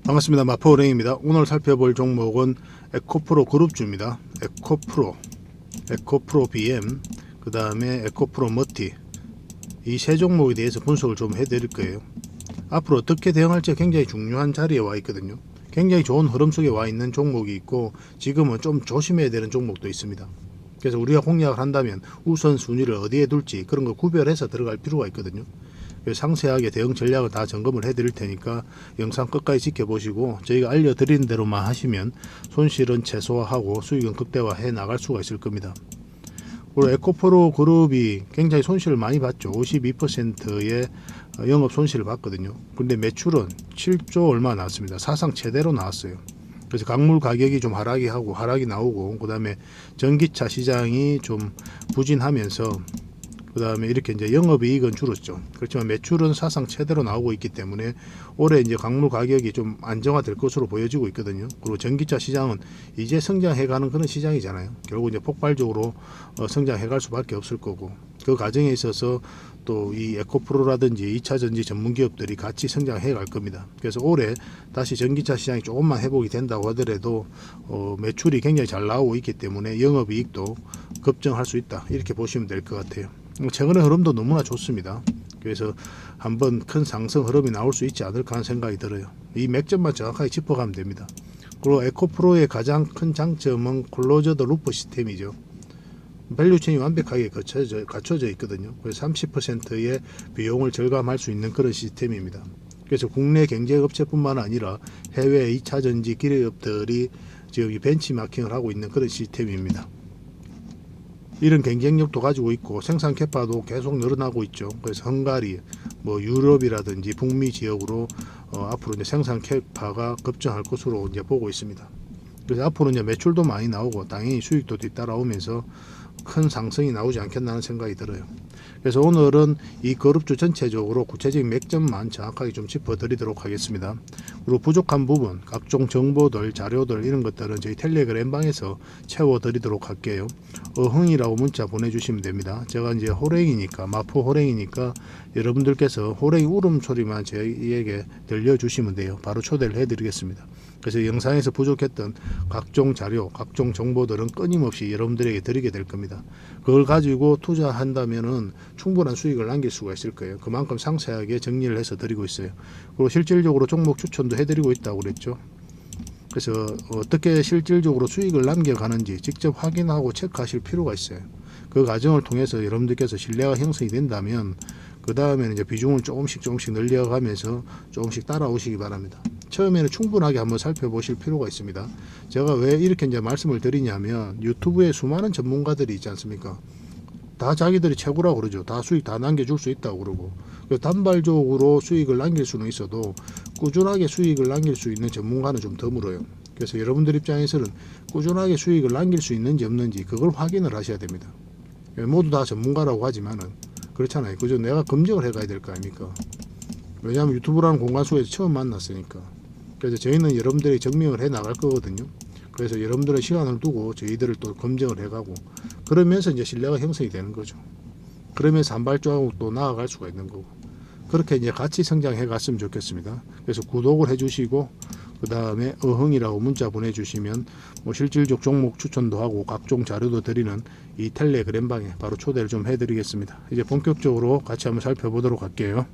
반갑습니다. 마포은행입니다. 오늘 살펴볼 종목은 에코프로 그룹주입니다. 에코프로 BM, 그 다음에 에코프로 머티, 이 세 종목에 대해서 분석을 좀 해드릴 거예요. 앞으로 어떻게 대응할지 굉장히 중요한 자리에 와 있거든요. 굉장히 좋은 흐름 속에 와 있는 종목이 있고, 지금은 좀 조심해야 되는 종목도 있습니다. 그래서 우리가 공략을 한다면 우선순위를 어디에 둘지 그런 거 구별해서 들어갈 필요가 있거든요. 상세하게 대응 전략을 다 점검을 해 드릴 테니까 영상 끝까지 지켜보시고, 저희가 알려드리는 대로만 하시면 손실은 최소화하고 수익은 극대화해 나갈 수가 있을 겁니다. 그리고 에코프로 그룹이 굉장히 손실을 많이 봤죠. 52%의 영업 손실을 봤거든요. 근데 매출은 7조 얼마 나왔습니다. 사상 최대로 나왔어요. 그래서 광물 가격이 좀 하락이 나오고, 그 다음에 전기차 시장이 좀 부진하면서, 그 다음에 이렇게 이제 영업이익은 줄었죠. 그렇지만 매출은 사상 최대로 나오고 있기 때문에 올해 이제 광물 가격이 좀 안정화될 것으로 보여지고 있거든요. 그리고 전기차 시장은 이제 성장해가는 그런 시장이잖아요. 결국 이제 폭발적으로 성장해갈 수밖에 없을 거고, 그 과정에 있어서 또 이 에코프로라든지 2차 전지 전문 기업들이 같이 성장해 갈 겁니다. 그래서 올해 다시 전기차 시장이 조금만 회복이 된다고 하더라도 매출이 굉장히 잘 나오고 있기 때문에 영업이익도 급증할 수 있다, 이렇게 보시면 될 것 같아요. 최근의 흐름도 너무나 좋습니다. 그래서 한번 큰 상승 흐름이 나올 수 있지 않을까 하는 생각이 들어요. 이 맥점만 정확하게 짚어가면 됩니다. 그리고 에코프로의 가장 큰 장점은 클로저드 루프 시스템이죠. 밸류체인이 완벽하게 갖춰져 있거든요. 그래서 30%의 비용을 절감할 수 있는 그런 시스템입니다. 그래서 국내 경쟁업체뿐만 아니라 해외 2차 전지 기업들이 지금 벤치마킹을 하고 있는 그런 시스템입니다. 이런 경쟁력도 가지고 있고 생산 캐파도 계속 늘어나고 있죠. 그래서 헝가리, 유럽이라든지 북미 지역으로 앞으로 이제 생산 캐파가 급증할 것으로 이제 보고 있습니다. 그래서 앞으로 이제 매출도 많이 나오고 당연히 수익도 뒤따라오면서 큰 상승이 나오지 않겠나 하는 생각이 들어요. 그래서 오늘은 이 그룹주 전체적으로 구체적인 맥점만 정확하게 좀 짚어드리도록 하겠습니다. 그리고 부족한 부분, 각종 정보들, 자료들 이런 것들은 저희 텔레그램 방에서 채워드리도록 할게요. 어흥이라고 문자 보내주시면 됩니다. 제가 이제 호랭이니까, 마포 호랭이니까 여러분들께서 호랭이 울음소리만 저희에게 들려주시면 돼요. 바로 초대를 해드리겠습니다. 그래서 영상에서 부족했던 각종 자료, 각종 정보들은 끊임없이 여러분들에게 드리게 될 겁니다. 그걸 가지고 투자한다면은 충분한 수익을 남길 수가 있을 거예요. 그만큼 상세하게 정리를 해서 드리고 있어요. 그리고 실질적으로 종목 추천도 해드리고 있다고 그랬죠. 그래서 어떻게 실질적으로 수익을 남겨가는지 직접 확인하고 체크하실 필요가 있어요. 그 과정을 통해서 여러분들께서 신뢰가 형성이 된다면 그 다음에는 이제 비중을 조금씩 늘려가면서 조금씩 따라오시기 바랍니다. 처음에는 충분하게 한번 살펴보실 필요가 있습니다. 제가 왜 이렇게 이제 말씀을 드리냐면, 유튜브에 수많은 전문가들이 있지 않습니까? 다 자기들이 최고라고 그러죠. 다 수익 다 남겨줄 수 있다고 그러고, 단발적으로 수익을 남길 수는 있어도 꾸준하게 수익을 남길 수 있는 전문가는 좀 드물어요. 그래서 여러분들 입장에서는 꾸준하게 수익을 남길 수 있는지 없는지 그걸 확인을 하셔야 됩니다. 모두 다 전문가라고 하지만은 그렇잖아요. 그죠? 내가 검증을 해가야 될 거 아닙니까? 왜냐하면 유튜브라는 공간 속에서 처음 만났으니까. 그래서 저희는 여러분들이 증명을 해 나갈 거거든요. 그래서 여러분들의 시간을 두고 저희들을 또 검증을 해가고, 그러면서 이제 신뢰가 형성이 되는 거죠. 그러면서 한 발자국 또 나아갈 수가 있는 거고, 그렇게 이제 같이 성장해 갔으면 좋겠습니다. 그래서 구독을 해주시고, 그 다음에 어흥이라고 문자 보내주시면 실질적 종목 추천도 하고 각종 자료도 드리는 이 텔레그램 방에 바로 초대를 좀 해드리겠습니다. 이제 본격적으로 같이 한번 살펴보도록 할게요.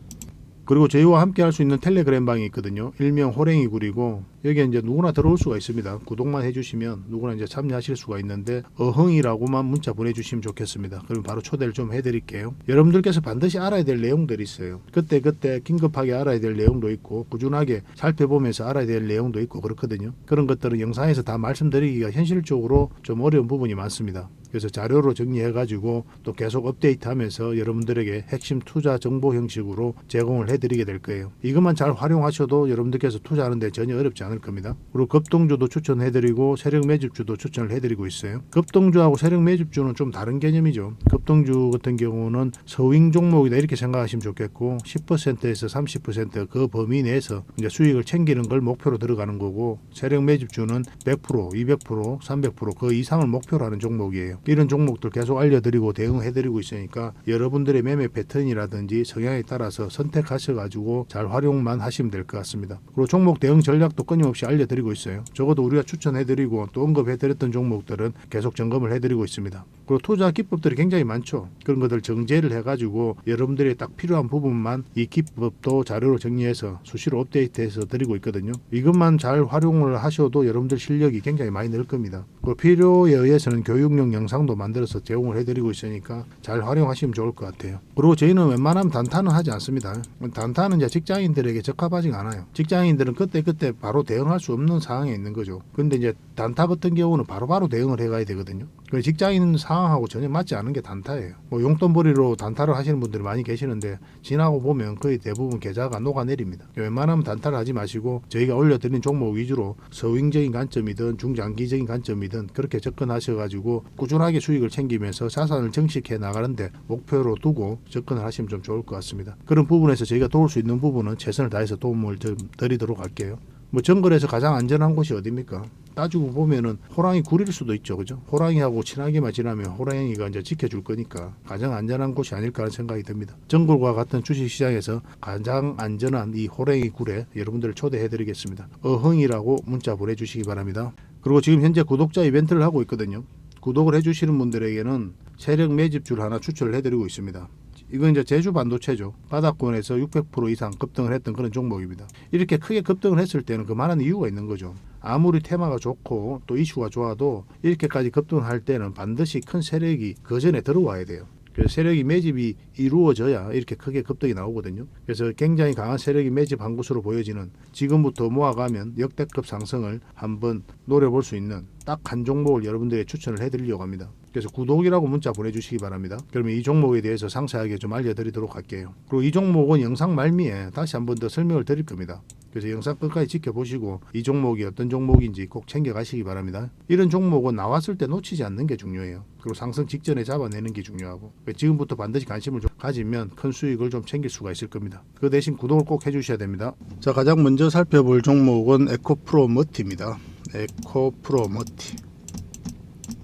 그리고 저희와 함께 할 수 있는 텔레그램 방이 있거든요. 일명 호랭이굴이고, 여기에 이제 누구나 들어올 수가 있습니다. 구독만 해주시면 누구나 이제 참여하실 수가 있는데, 어흥이라고만 문자 보내주시면 좋겠습니다. 그럼 바로 초대를 좀 해드릴게요. 여러분들께서 반드시 알아야 될 내용들이 있어요. 그때 긴급하게 알아야 될 내용도 있고, 꾸준하게 살펴보면서 알아야 될 내용도 있고 그렇거든요. 그런 것들은 영상에서 다 말씀드리기가 현실적으로 좀 어려운 부분이 많습니다. 그래서 자료로 정리해가지고 또 계속 업데이트하면서 여러분들에게 핵심 투자 정보 형식으로 제공을 해드리게 될 거예요. 이것만 잘 활용하셔도 여러분들께서 투자하는데 전혀 어렵지 않을 겁니다. 그리고 급등주도 추천해드리고 세력 매집주도 추천을 해드리고 있어요. 급등주하고 세력 매집주는 좀 다른 개념이죠. 급등주 같은 경우는 서윙 종목이다 이렇게 생각하시면 좋겠고, 10%에서 30% 범위 내에서 이제 수익을 챙기는 걸 목표로 들어가는 거고, 세력 매집주는 100%, 200%, 300% 그 이상을 목표로 하는 종목이에요. 이런 종목들 계속 알려드리고 대응해드리고 있으니까 여러분들의 매매 패턴이라든지 성향에 따라서 선택하셔가지고 잘 활용만 하시면 될 것 같습니다. 그리고 종목 대응 전략도 끊임없이 알려드리고 있어요. 적어도 우리가 추천해드리고 또 언급해드렸던 종목들은 계속 점검을 해드리고 있습니다. 그리고 투자 기법들이 굉장히 많죠. 그런 것들 정제를 해가지고 여러분들이 딱 필요한 부분만 이 기법도 자료로 정리해서 수시로 업데이트해서 드리고 있거든요. 이것만 잘 활용을 하셔도 여러분들 실력이 굉장히 많이 늘 겁니다. 그리고 필요에 의해서는 교육용 영상도 만들어서 제공을 해드리고 있으니까 잘 활용하시면 좋을 것 같아요. 그리고 저희는 웬만하면 단타는 하지 않습니다. 단타는 이제 직장인들에게 적합하지 않아요. 직장인들은 그때 바로 대응할 수 없는 상황에 있는 거죠. 근데 이제 단타 같은 경우는 바로바로 대응을 해가야 되거든요. 직장인 상황하고 전혀 맞지 않은 게 단타예요. 뭐 용돈벌이로 단타를 하시는 분들이 많이 계시는데 지나고 보면 거의 대부분 계좌가 녹아내립니다. 웬만하면 단타를 하지 마시고 저희가 올려드린 종목 위주로 서윙적인 관점이든 중장기적인 관점이든 그렇게 접근하셔가지고 꾸준하게 수익을 챙기면서 자산을 정식해 나가는데 목표로 두고 접근을 하시면 좀 좋을 것 같습니다. 그런 부분에서 저희가 도울 수 있는 부분은 최선을 다해서 도움을 좀 드리도록 할게요. 뭐 정글에서 가장 안전한 곳이 어디입니까? 따지고 보면은 호랑이 굴일 수도 있죠, 그죠? 호랑이하고 친하게만 지나면 호랑이가 이제 지켜줄 거니까 가장 안전한 곳이 아닐까 하는 생각이 듭니다. 정글과 같은 주식시장에서 가장 안전한 이 호랑이 굴에 여러분들을 초대해드리겠습니다. 어흥이라고 문자 보내주시기 바랍니다. 그리고 지금 현재 구독자 이벤트를 하고 있거든요. 구독을 해주시는 분들에게는 세력 매집줄 하나 추천을 해드리고 있습니다. 이건 이제 제주 반도체죠. 바닥권에서 600% 이상 급등을 했던 그런 종목입니다. 이렇게 크게 급등을 했을 때는 그만한 이유가 있는 거죠. 아무리 테마가 좋고 또 이슈가 좋아도 이렇게까지 급등을 할 때는 반드시 큰 세력이 그 전에 들어와야 돼요. 그래서 세력이 매집이 이루어져야 이렇게 크게 급등이 나오거든요. 그래서 굉장히 강한 세력이 매집한 것으로 보여지는 지금부터 모아가면 역대급 상승을 한번 노려볼 수 있는 딱 한 종목을 여러분들에게 추천을 해드리려고 합니다. 그래서 구독이라고 문자 보내주시기 바랍니다. 그러면 이 종목에 대해서 상세하게 좀 알려드리도록 할게요. 그리고 이 종목은 영상 말미에 다시 한번 더 설명을 드릴 겁니다. 그래서 영상 끝까지 지켜보시고 이 종목이 어떤 종목인지 꼭 챙겨가시기 바랍니다. 이런 종목은 나왔을 때 놓치지 않는 게 중요해요. 그리고 상승 직전에 잡아내는 게 중요하고 지금부터 반드시 관심을 좀 가지면 큰 수익을 좀 챙길 수가 있을 겁니다. 그 대신 구독을 꼭 해주셔야 됩니다. 자, 가장 먼저 살펴볼 종목은 에코프로 머티입니다. 에코프로 머티.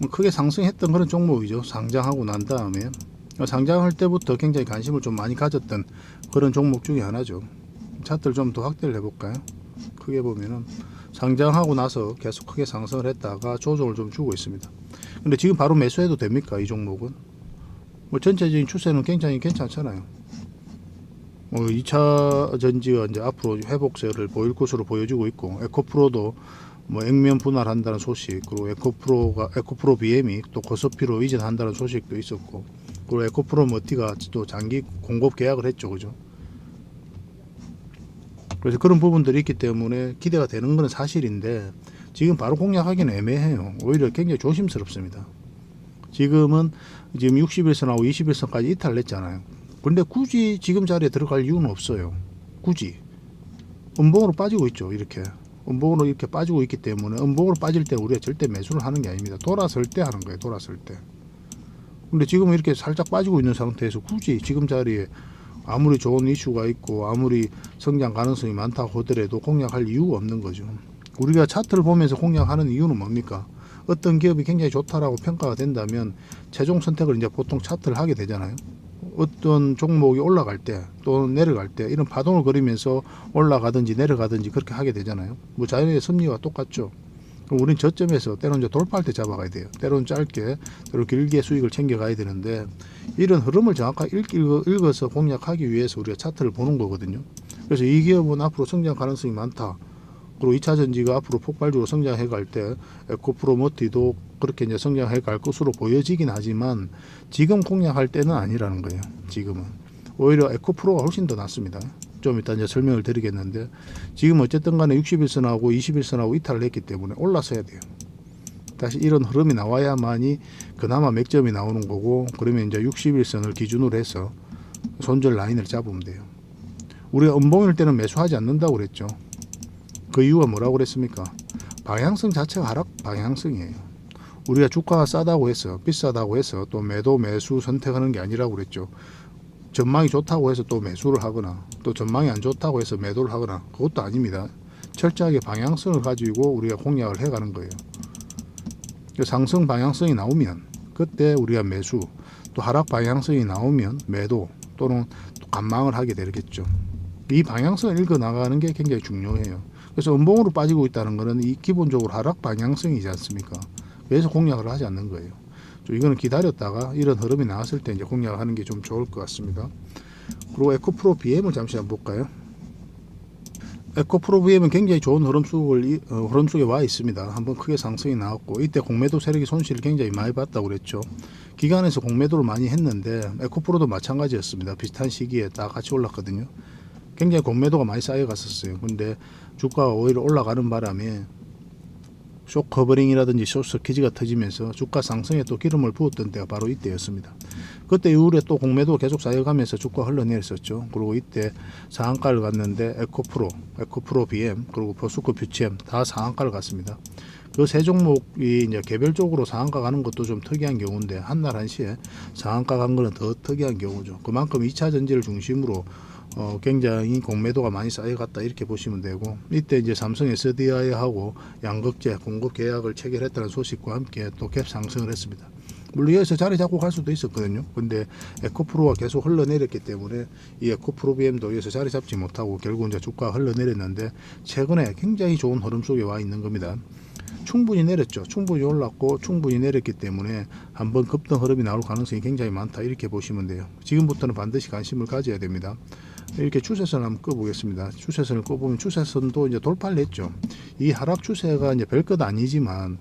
크게 상승했던 그런 종목이죠. 상장하고 난 다음에 상장할 때부터 굉장히 관심을 좀 많이 가졌던 그런 종목 중에 하나죠. 차트를 좀 더 확대를 해볼까요? 크게 보면은 상장하고 나서 계속 크게 상승을 했다가 조정을 좀 주고 있습니다. 근데 지금 바로 매수해도 됩니까? 이 종목은 뭐 전체적인 추세는 굉장히 괜찮잖아요. 2차 전지가 이제 앞으로 회복세를 보일 것으로 보여주고 있고 에코프로도 뭐 액면 분할한다는 소식, 그리고 에코프로 BM이 또 코스피로 이전한다는 소식도 있었고, 그리고 에코프로 머티가 또 장기 공급 계약을 했죠, 그죠? 그래서 그런 부분들이 있기 때문에 기대가 되는 것은 사실인데 지금 바로 공략하기는 애매해요. 오히려 굉장히 조심스럽습니다. 지금 60일선하고 20일선까지 이탈을 했잖아요. 근데 굳이 지금 자리에 들어갈 이유는 없어요. 굳이 음봉으로 빠지고 있죠. 이렇게 음봉으로 이렇게 빠지고 있기 때문에 음봉으로 빠질 때 우리가 절대 매수를 하는 게 아닙니다. 돌아설 때 하는 거예요. 돌아설 때. 근데 지금 이렇게 살짝 빠지고 있는 상태에서 굳이 지금 자리에 아무리 좋은 이슈가 있고 아무리 성장 가능성이 많다고 하더라도 공략할 이유가 없는 거죠. 우리가 차트를 보면서 공략하는 이유는 뭡니까? 어떤 기업이 굉장히 좋다라고 평가가 된다면 최종 선택을 이제 보통 차트를 하게 되잖아요. 어떤 종목이 올라갈 때 또는 내려갈 때 이런 파동을 그리면서 올라가든지 내려가든지 그렇게 하게 되잖아요. 뭐 자연의 섭리와 똑같죠. 그럼 우리는 저점에서 때로는 이제 돌파할 때 잡아가야 돼요. 때로는 짧게, 때로는 길게 수익을 챙겨가야 되는데 이런 흐름을 정확하게 읽어서 공략하기 위해서 우리가 차트를 보는 거거든요. 그래서 이 기업은 앞으로 성장 가능성이 많다. 그리고 2차 전지가 앞으로 폭발적으로 성장해 갈 때 에코프로 머티도 그렇게 이제 성장해 갈 것으로 보여지긴 하지만 지금 공략할 때는 아니라는 거예요. 지금은 오히려 에코프로가 훨씬 더 낫습니다. 좀 이따 이제 설명을 드리겠는데 지금 어쨌든 간에 60일선하고 20일선하고 이탈을 했기 때문에 올라서야 돼요. 다시 이런 흐름이 나와야만이 그나마 맥점이 나오는 거고, 그러면 이제 60일선을 기준으로 해서 손절 라인을 잡으면 돼요. 우리가 음봉일 때는 매수하지 않는다고 그랬죠. 그 이유가 뭐라고 그랬습니까? 방향성 자체가 하락 방향성이에요. 우리가 주가가 싸다고 해서 비싸다고 해서 또 매수 선택하는 게 아니라고 그랬죠. 전망이 좋다고 해서 또 매수를 하거나 또 전망이 안 좋다고 해서 매도를 하거나 그것도 아닙니다. 철저하게 방향성을 가지고 우리가 공략을 해가는 거예요. 상승 방향성이 나오면 그때 우리가 매수, 또 하락 방향성이 나오면 매도 또는 또 관망을 하게 되겠죠. 이 방향성을 읽어 나가는 게 굉장히 중요해요. 그래서 음봉으로 빠지고 있다는 것은 이 기본적으로 하락 방향성이지 않습니까? 그래서 공략을 하지 않는 거예요. 좀 이거는 기다렸다가 이런 흐름이 나왔을 때 이제 공략을 하는 게 좀 좋을 것 같습니다. 그리고 에코프로 BM을 잠시 한번 볼까요? 에코프로 BM은 굉장히 좋은 흐름 속에 와 있습니다. 한번 크게 상승이 나왔고, 이때 공매도 세력이 손실을 굉장히 많이 봤다고 그랬죠. 기간에서 공매도를 많이 했는데 에코프로도 마찬가지였습니다. 비슷한 시기에 다 같이 올랐거든요. 굉장히 공매도가 많이 쌓여갔었어요. 근데 주가가 오히려 올라가는 바람에 숏 커버링이라든지 숏 서키지가 터지면서 주가 상승에 또 기름을 부었던 때가 바로 이때였습니다. 그때 이후에 또 공매도 계속 쌓여가면서 주가 흘러내렸었죠. 그리고 이때 상한가를 갔는데 에코프로 BM, 그리고 포스코 퓨치엠 다 상한가를 갔습니다. 그 세 종목이 이제 개별적으로 상한가 가는 것도 좀 특이한 경우인데, 한날 한시에 상한가 간 거는 더 특이한 경우죠. 그만큼 2차 전지를 중심으로 굉장히 공매도가 많이 쌓여갔다 이렇게 보시면 되고, 이때 이제 삼성 SDI하고 양극재 공급 계약을 체결했다는 소식과 함께 또 갭 상승을 했습니다. 물론 여기서 자리 잡고 갈 수도 있었거든요. 근데 에코프로가 계속 흘러내렸기 때문에 이 에코프로 BM도 여기서 자리 잡지 못하고 결국 이제 주가가 흘러내렸는데, 최근에 굉장히 좋은 흐름 속에 와 있는 겁니다. 충분히 내렸죠. 충분히 올랐고 충분히 내렸기 때문에 한번 급등 흐름이 나올 가능성이 굉장히 많다 이렇게 보시면 돼요. 지금부터는 반드시 관심을 가져야 됩니다. 이렇게 추세선을 한번 꺼보겠습니다. 추세선을 꺼보면 추세선도 이제 돌파를 했죠. 이 하락 추세가 이제 별것 아니지만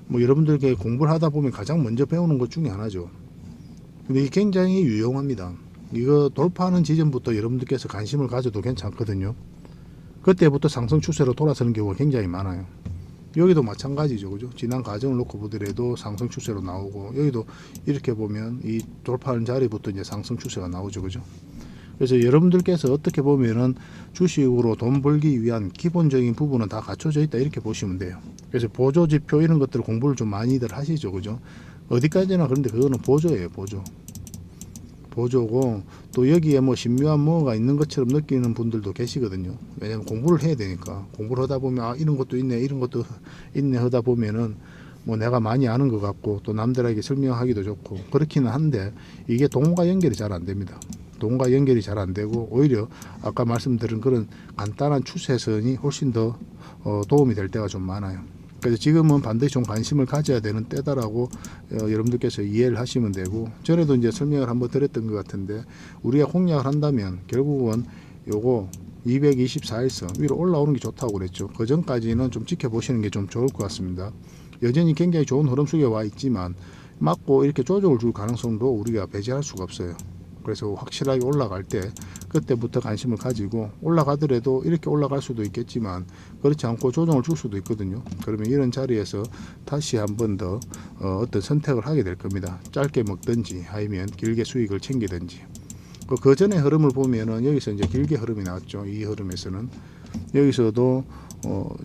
뭐 여러분들께 공부를 하다 보면 가장 먼저 배우는 것 중에 하나죠. 근데 이게 굉장히 유용합니다. 이거 돌파하는 지점부터 여러분들께서 관심을 가져도 괜찮거든요. 그때부터 상승 추세로 돌아서는 경우가 굉장히 많아요. 여기도 마찬가지죠. 그죠? 지난 과정을 놓고 보더라도 상승 추세로 나오고, 여기도 이렇게 보면 이 돌파하는 자리부터 이제 상승 추세가 나오죠. 그죠? 그래서 여러분들께서 어떻게 보면은 주식으로 돈 벌기 위한 기본적인 부분은 다 갖춰져 있다 이렇게 보시면 돼요. 그래서 보조 지표 이런 것들 공부를 좀 많이들 하시죠. 그죠? 어디까지나. 그런데 그거는 보조예요. 보조고, 또 여기에 뭐 신묘한 뭐가 있는 것처럼 느끼는 분들도 계시거든요. 왜냐면 공부를 해야 되니까. 공부를 하다 보면 아 이런 것도 있네 이런 것도 있네 하다 보면은 뭐 내가 많이 아는 것 같고 또 남들에게 설명하기도 좋고 그렇기는 한데, 이게 동과 연결이 잘 안 됩니다. 동과 연결이 잘 안 되고, 오히려 아까 말씀드린 그런 간단한 추세선이 훨씬 더 도움이 될 때가 좀 많아요. 그래서 지금은 반드시 좀 관심을 가져야 되는 때다라고 여러분들께서 이해를 하시면 되고, 전에도 이제 설명을 한번 드렸던 것 같은데, 우리가 공략을 한다면 결국은 요거 224일선 위로 올라오는 게 좋다고 그랬죠. 그 전까지는 좀 지켜보시는 게 좀 좋을 것 같습니다. 여전히 굉장히 좋은 흐름 속에 와 있지만 맞고 이렇게 조정을 줄 가능성도 우리가 배제할 수가 없어요. 그래서 확실하게 올라갈 때 그때부터 관심을 가지고, 올라가더라도 이렇게 올라갈 수도 있겠지만 그렇지 않고 조정을 줄 수도 있거든요. 그러면 이런 자리에서 다시 한 번 더 어떤 선택을 하게 될 겁니다. 짧게 먹든지 아니면 길게 수익을 챙기든지. 그 전에 흐름을 보면은 여기서 이제 길게 흐름이 나왔죠. 이 흐름에서는 여기서도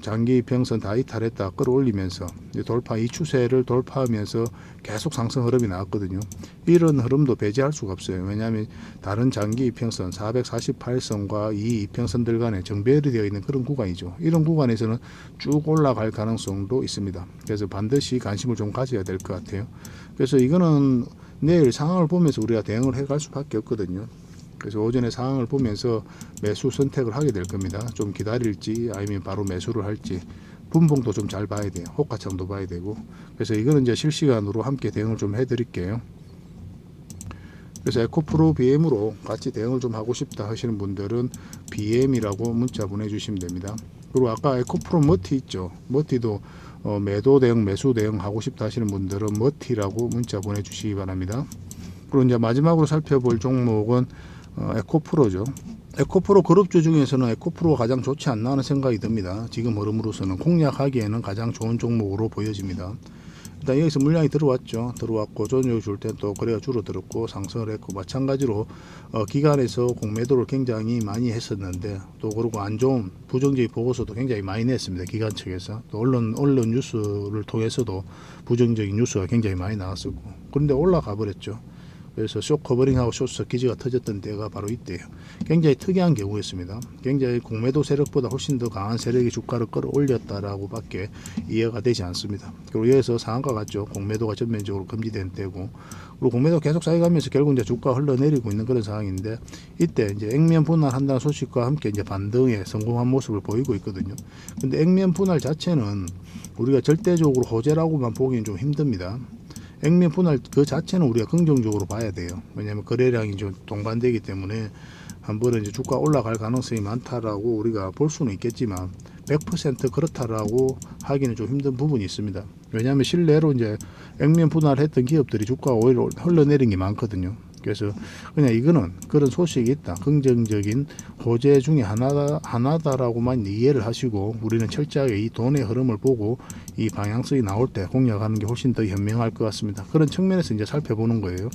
장기 이평선 다 이탈했다 끌어올리면서 돌파, 이 추세를 돌파하면서 계속 상승 흐름이 나왔거든요. 이런 흐름도 배제할 수가 없어요. 왜냐하면 다른 장기 이평선 448선과 이 이평선들 간에 정배열이 되어 있는 그런 구간이죠. 이런 구간에서는 쭉 올라갈 가능성도 있습니다. 그래서 반드시 관심을 좀 가져야 될 것 같아요. 그래서 이거는 내일 상황을 보면서 우리가 대응을 해갈 수밖에 없거든요. 그래서 오전에 상황을 보면서 매수 선택을 하게 될 겁니다. 좀 기다릴지 아니면 바로 매수를 할지, 분봉도 좀 잘 봐야 돼요. 호가창도 봐야 되고. 그래서 이거는 이제 실시간으로 함께 대응을 좀 해드릴게요. 그래서 에코프로 BM으로 같이 대응을 좀 하고 싶다 하시는 분들은 BM이라고 문자 보내주시면 됩니다. 그리고 아까 에코프로 머티 있죠. 머티도 매도 대응, 매수 대응 하고 싶다 하시는 분들은 머티라고 문자 보내주시기 바랍니다. 그리고 이제 마지막으로 살펴볼 종목은 에코프로죠. 에코프로 그룹주 중에서는 에코프로가 가장 좋지 않나 하는 생각이 듭니다. 지금 흐름으로서는 공략하기에는 가장 좋은 종목으로 보여집니다. 일단 여기서 물량이 들어왔죠. 들어왔고 조정을 줄 때 또 거래가 줄어들었고 상승을 했고, 마찬가지로 기간에서 공매도를 굉장히 많이 했었는데, 또 그리고 안 좋은 부정적인 보고서도 굉장히 많이 냈습니다. 기관 측에서. 또 언론 뉴스를 통해서도 부정적인 뉴스가 굉장히 많이 나왔었고, 그런데 올라가 버렸죠. 그래서 숏 커버링하고 숏 서키지가 터졌던 때가 바로 이때예요. 굉장히 특이한 경우였습니다. 굉장히 공매도 세력보다 훨씬 더 강한 세력이 주가를 끌어올렸다라고 밖에 이해가 되지 않습니다. 그리고 여기서 상한가 같죠. 공매도가 전면적으로 금지된 때고, 그리고 공매도 계속 쌓여가면서 결국 이제 주가가 흘러내리고 있는 그런 상황인데, 이때 이제 액면 분할한다는 소식과 함께 이제 반등에 성공한 모습을 보이고 있거든요. 근데 액면 분할 자체는 우리가 절대적으로 호재라고만 보기는 좀 힘듭니다. 액면 분할 그 자체는 우리가 긍정적으로 봐야 돼요. 왜냐하면 거래량이 좀 동반되기 때문에 한 번은 이제 주가 올라갈 가능성이 많다라고 우리가 볼 수는 있겠지만 100% 그렇다라고 하기는 좀 힘든 부분이 있습니다. 왜냐하면 실내로 이제 액면 분할했던 기업들이 주가가 오히려 흘러내린 게 많거든요. 그래서 그냥 이거는 그런 소식이 있다, 긍정적인 호재 중에 하나다라고만 이해를 하시고, 우리는 철저하게 이 돈의 흐름을 보고 이 방향성이 나올 때 공략하는 게 훨씬 더 현명할 것 같습니다. 그런 측면에서 이제 살펴보는 거예요.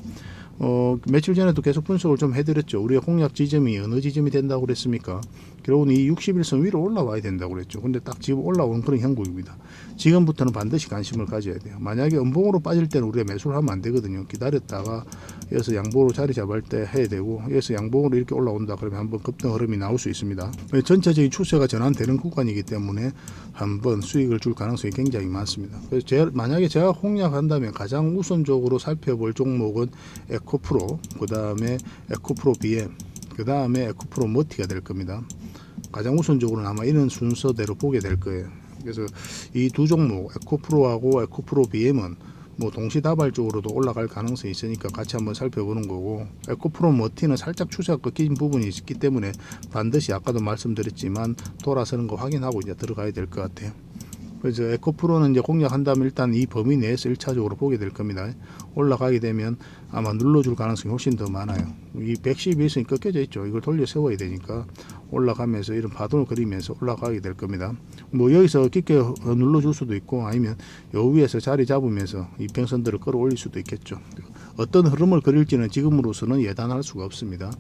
며칠 전에도 계속 분석을 좀 해드렸죠. 우리가 공략 지점이 어느 지점이 된다고 그랬습니까? 결국은 이 60일선 위로 올라와야 된다고 그랬죠. 근데 딱 지금 올라오는 그런 형국입니다. 지금부터는 반드시 관심을 가져야 돼요. 만약에 음봉으로 빠질 때는 우리가 매수를 하면 안 되거든요. 기다렸다가 여기서 양봉으로 자리 잡을 때 해야 되고, 여기서 양봉으로 이렇게 올라온다 그러면 한번 급등 흐름이 나올 수 있습니다. 전체적인 추세가 전환되는 구간이기 때문에 한번 수익을 줄 가능성이 굉장히 많습니다. 그래서 만약에 제가 공략한다면 가장 우선적으로 살펴볼 종목은 에코프로, 그 다음에 에코프로 BM, 그 다음에 에코프로 머티가 될 겁니다. 가장 우선적으로는 아마 이런 순서대로 보게 될 거예요. 그래서 이 두 종목, 에코프로하고 에코프로 BM은 뭐 동시다발적으로도 올라갈 가능성이 있으니까 같이 한번 살펴보는 거고, 에코프로 머티는 살짝 추세가 꺾인 부분이 있기 때문에 반드시 아까도 말씀드렸지만 돌아서는 거 확인하고 이제 들어가야 될 것 같아요. 그래서 에코프로는 이제 공략한다면 일단 이 범위 내에서 1차적으로 보게 될 겁니다. 올라가게 되면 아마 눌러줄 가능성이 훨씬 더 많아요. 이 112선이 꺾여져 있죠. 이걸 돌려 세워야 되니까 올라가면서 이런 파동을 그리면서 올라가게 될 겁니다. 뭐 여기서 깊게 눌러줄 수도 있고, 아니면 요 위에서 자리 잡으면서 이평선들을 끌어올릴 수도 있겠죠. 어떤 흐름을 그릴지는 지금으로서는 예단할 수가 없습니다.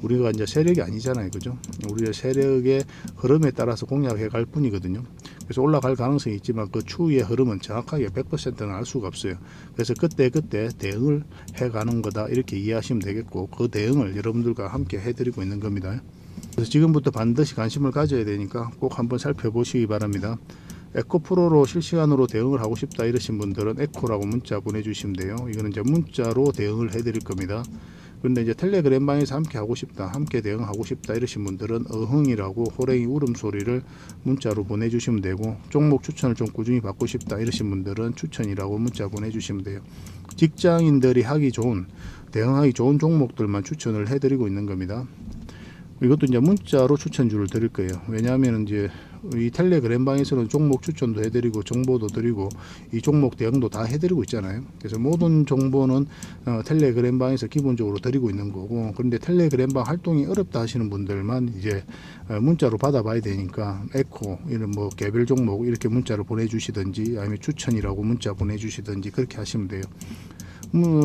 우리가 이제 세력이 아니잖아요, 그죠? 우리가 세력의 흐름에 따라서 공략해 갈 뿐이거든요. 그래서 올라갈 가능성이 있지만 그 추후의 흐름은 정확하게 100%는 알 수가 없어요. 그래서 그때 대응을 해가는 거다, 이렇게 이해하시면 되겠고, 그 대응을 여러분들과 함께 해드리고 있는 겁니다. 그래서 지금부터 반드시 관심을 가져야 되니까 꼭 한번 살펴보시기 바랍니다. 에코프로로 실시간으로 대응을 하고 싶다 이러신 분들은 에코라고 문자 보내주시면 돼요. 이거는 이제 문자로 대응을 해드릴 겁니다. 근데 이제 텔레그램 방에서 함께 하고 싶다, 함께 대응하고 싶다 이러신 분들은 어흥이라고 호랭이 울음소리를 문자로 보내주시면 되고, 종목 추천을 좀 꾸준히 받고 싶다 이러신 분들은 추천이라고 문자 보내주시면 돼요. 직장인들이 하기 좋은, 대응하기 좋은 종목들만 추천을 해드리고 있는 겁니다. 이것도 이제 문자로 추천주를 드릴 거예요. 왜냐하면 이제 이 텔레그램 방에서는 종목 추천도 해드리고 정보도 드리고 이 종목 대응도 다 해드리고 있잖아요. 그래서 모든 정보는 텔레그램 방에서 기본적으로 드리고 있는 거고, 그런데 텔레그램 방 활동이 어렵다 하시는 분들만 이제 문자로 받아봐야 되니까 에코 이런 뭐 개별 종목 이렇게 문자로 보내주시든지, 아니면 추천이라고 문자 보내주시든지 그렇게 하시면 돼요.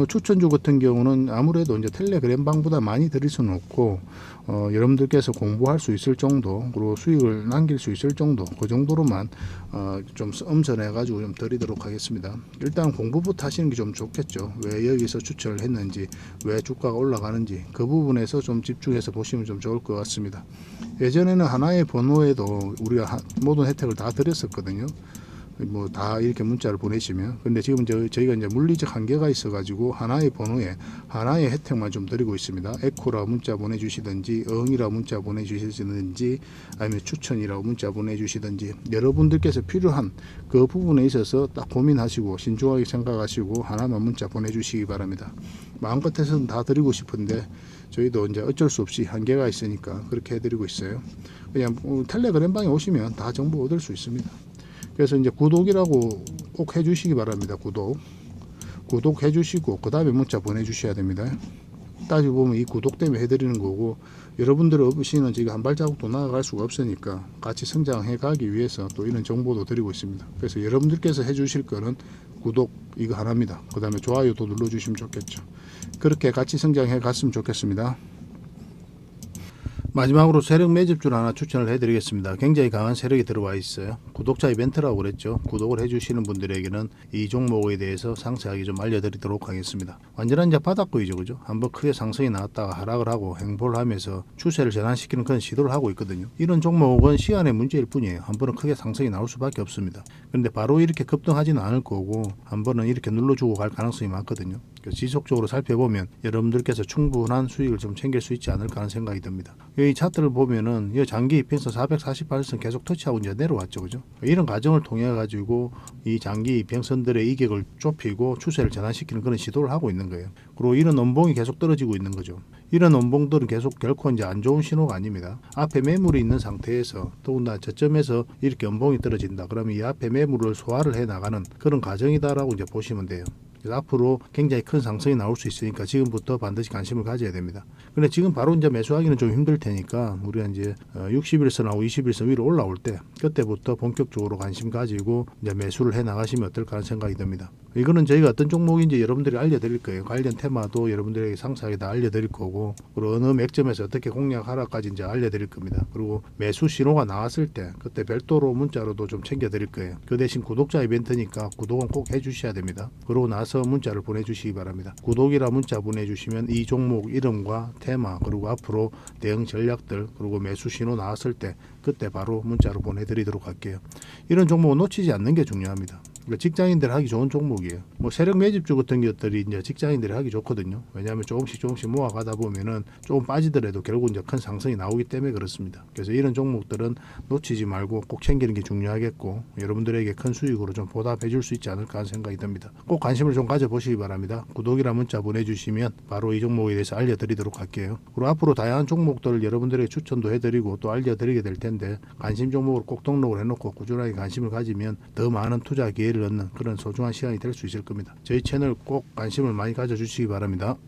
추천주 같은 경우는 아무래도 이제 텔레그램 방보다 많이 드릴 수는 없고, 여러분들께서 공부할 수 있을 정도, 그리고 수익을 남길 수 있을 정도, 그 정도로만 좀 엄선해 가지고 좀 드리도록 하겠습니다. 일단 공부부터 하시는 게 좀 좋겠죠. 왜 여기서 추천을 했는지, 왜 주가가 올라가는지 그 부분에서 좀 집중해서 보시면 좀 좋을 것 같습니다. 예전에는 하나의 번호에도 우리가 모든 혜택을 다 드렸었거든요. 뭐 다 이렇게 문자를 보내시면. 근데 지금 저희가 이제 물리적 한계가 있어 가지고 하나의 번호에 하나의 혜택만 좀 드리고 있습니다. 에코라 문자 보내주시든지, 응이라 문자 보내주시든지, 아니면 추천이라고 문자 보내주시든지, 여러분들께서 필요한 그 부분에 있어서 딱 고민하시고 신중하게 생각하시고 하나만 문자 보내주시기 바랍니다. 마음껏해서는 다 드리고 싶은데 저희도 이제 어쩔 수 없이 한계가 있으니까 그렇게 해드리고 있어요. 그냥 텔레그램 방에 오시면 다 정보 얻을 수 있습니다. 그래서 이제 구독이라고 꼭 해주시기 바랍니다. 구독 해주시고 그 다음에 문자 보내주셔야 됩니다. 따지고 보면 이 구독 때문에 해드리는 거고, 여러분들 없이는 저희가 한 발자국도 나아갈 수가 없으니까 같이 성장해 가기 위해서 또 이런 정보도 드리고 있습니다. 그래서 여러분들께서 해주실 거는 구독 이거 하나입니다. 그 다음에 좋아요도 눌러주시면 좋겠죠. 그렇게 같이 성장해 갔으면 좋겠습니다. 마지막으로 세력 매집주를 하나 추천을 해드리겠습니다. 굉장히 강한 세력이 들어와 있어요. 구독자 이벤트라고 그랬죠. 구독을 해주시는 분들에게는 이 종목에 대해서 상세하게 좀 알려드리도록 하겠습니다. 완전한 이제 바닥구이죠, 그죠? 한번 크게 상승이 나왔다가 하락을 하고 횡보를 하면서 추세를 전환시키는 그런 시도를 하고 있거든요. 이런 종목은 시간의 문제일 뿐이에요. 한 번은 크게 상승이 나올 수밖에 없습니다. 그런데 바로 이렇게 급등하지는 않을 거고 한 번은 이렇게 눌러주고 갈 가능성이 많거든요. 지속적으로 살펴보면 여러분들께서 충분한 수익을 좀 챙길 수 있지 않을까 하는 생각이 듭니다. 이 차트를 보면은 이 장기 이평선 448선 계속 터치하고 이제 내려왔죠, 그죠? 이런 과정을 통해 가지고 이 장기 이평선들의 이격을 좁히고 추세를 전환시키는 그런 시도를 하고 있는 거예요. 그리고 이런 원봉이 계속 떨어지고 있는 거죠. 이런 원봉들은 계속 결코 이제 안 좋은 신호가 아닙니다. 앞에 매물이 있는 상태에서 더군다나 저점에서 이렇게 원봉이 떨어진다. 그러면 이 앞에 매물을 소화를 해 나가는 그런 과정이다라고 이제 보시면 돼요. 그래서 앞으로 굉장히 큰 상승이 나올 수 있으니까 지금부터 반드시 관심을 가져야 됩니다. 근데 지금 바로 이제 매수하기는 좀 힘들 테니까 우리가 이제 60일선하고 20일선 위로 올라올 때 그때부터 본격적으로 관심 가지고 이제 매수를 해 나가시면 어떨까 하는 생각이 듭니다. 이거는 저희가 어떤 종목인지 여러분들이 알려드릴 거예요. 관련 테마도 여러분들에게 상세하게 다 알려드릴 거고, 그리고 어느 맥점에서 어떻게 공략하라까지 이제 알려드릴 겁니다. 그리고 매수 신호가 나왔을 때 그때 별도로 문자로도 좀 챙겨드릴 거예요. 그 대신 구독자 이벤트니까 구독은 꼭 해주셔야 됩니다. 그러고 나서 문자를 보내주시기 바랍니다. 구독이라 문자 보내주시면 이 종목 이름과 테마 그리고 앞으로 대응 전략들 그리고 매수 신호 나왔을 때 그때 바로 문자로 보내드리도록 할게요. 이런 종목은 놓치지 않는 게 중요합니다. 직장인들 하기 좋은 종목이에요. 뭐 세력 매집주 같은 것들이 이제 직장인들이 하기 좋거든요. 왜냐하면 조금씩 모아가다 보면은 조금 빠지더라도 결국 이제 큰 상승이 나오기 때문에 그렇습니다. 그래서 이런 종목들은 놓치지 말고 꼭 챙기는 게 중요하겠고 여러분들에게 큰 수익으로 좀 보답해 줄 수 있지 않을까 하는 생각이 듭니다. 꼭 관심을 좀 가져보시기 바랍니다. 구독이라 문자 보내주시면 바로 이 종목에 대해서 알려드리도록 할게요. 그리고 앞으로 다양한 종목들을 여러분들에게 추천도 해드리고 또 알려드리게 될 텐데 관심 종목으로 꼭 등록을 해놓고 꾸준하게 관심을 가지면 더 많은 투자 기회를 얻는 그런 소중한 시간이 될 수 있을 겁니다. 저희 채널 꼭 관심을 많이 가져주시기 바랍니다.